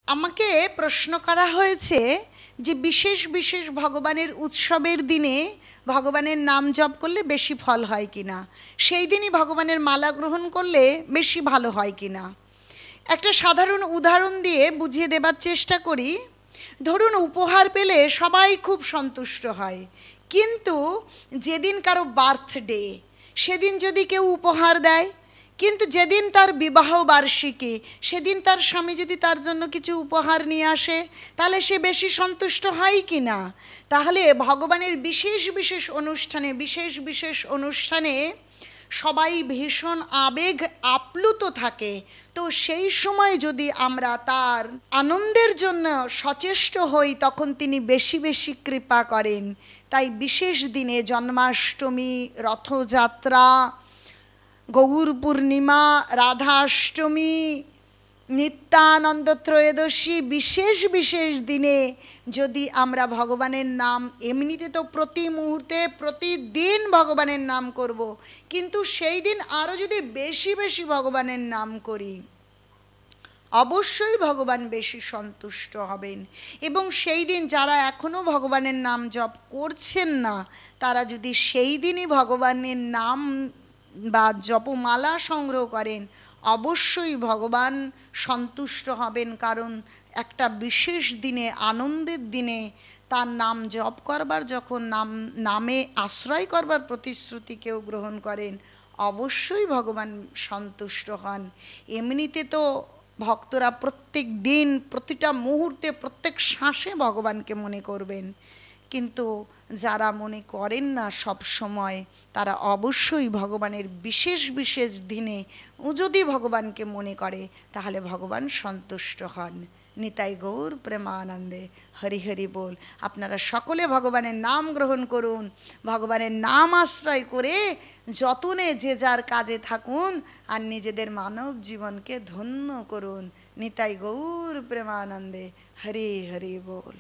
আমাকে প্রশ্ন করা হয়েছে যে বিশেষ বিশেষ ভগবানের উৎসবের দিনে ভগবানের নাম জপ করলে বেশি ফল হয় কিনা, সেই দিনই ভগবানের মালা গ্রহণ করলে বেশি ভালো হয় কিনা। একটা সাধারণ উদাহরণ দিয়ে বুঝিয়ে দেবার চেষ্টা করি। ধরুন, উপহার পেলে সবাই খুব সন্তুষ্ট হয়, কিন্তু যেদিন কারো বার্থডে সেদিন যদি কেউ উপহার দেয়, কিন্তু যেদিন তার বিবাহ বার্ষিকী সেদিন তার স্বামী যদি তার জন্য কিছু উপহার নিয়ে আসে, তাহলে সে বেশি সন্তুষ্ট হয় কি না? তাহলে ভগবানের বিশেষ বিশেষ অনুষ্ঠানে সবাই ভীষণ আবেগ আপ্লুত থাকে। তো সেই সময় যদি আমরা তার আনন্দের জন্য সচেষ্ট হই, তখন তিনি বেশি বেশি কৃপা করেন। তাই বিশেষ দিনে জন্মাষ্টমী, রথযাত্রা, গৌর পূর্ণিমা, রাধাষ্টমী, নিত্যানন্দ ত্রয়োদশী, বিশেষ বিশেষ দিনে যদি আমরা ভগবানের নাম, এমনিতে তো প্রতি মুহূর্তে প্রতিদিন ভগবানের নাম করব, কিন্তু সেই দিন আরও যদি বেশি বেশি ভগবানের নাম করি, অবশ্যই ভগবান বেশি সন্তুষ্ট হবেন। এবং সেই দিন যারা এখনও ভগবানের নাম জপ করছেন না, তারা যদি সেই দিনই ভগবানের নাম বা জপমালা সংগ্রহ করেন, অবশ্যই ভগবান সন্তুষ্ট হবেন। কারণ একটা বিশেষ দিনে, আনন্দের দিনে তার নাম জপ করবার, যখন নামে আশ্রয় করবার প্রতিশ্রুতি কেউ গ্রহণ করেন, অবশ্যই ভগবান সন্তুষ্ট হন। এমনিতে তো ভক্তরা প্রত্যেক দিন, প্রতিটা মুহূর্তে, প্রত্যেক শ্বাসে ভগবানকে মনে করবেন, কিন্তু যারা মনে করেন না সব সময়, তারা অবশ্যই ভগবানের বিশেষ বিশেষ দিনে যদি ভগবানকে মনে করে, তাহলে ভগবান সন্তুষ্ট হন। নিতাই গৌর প্রেমানন্দে, হরি হরি বল। আপনারা সকলে ভগবানের নাম গ্রহণ করুন, ভগবানের নাম আশ্রয় করে যতনে যে যার কাজে থাকুন, আর নিজেদের মানব জীবনকে ধন্য করুন। নিতাই গৌর প্রেমানন্দে, হরি হরি বল।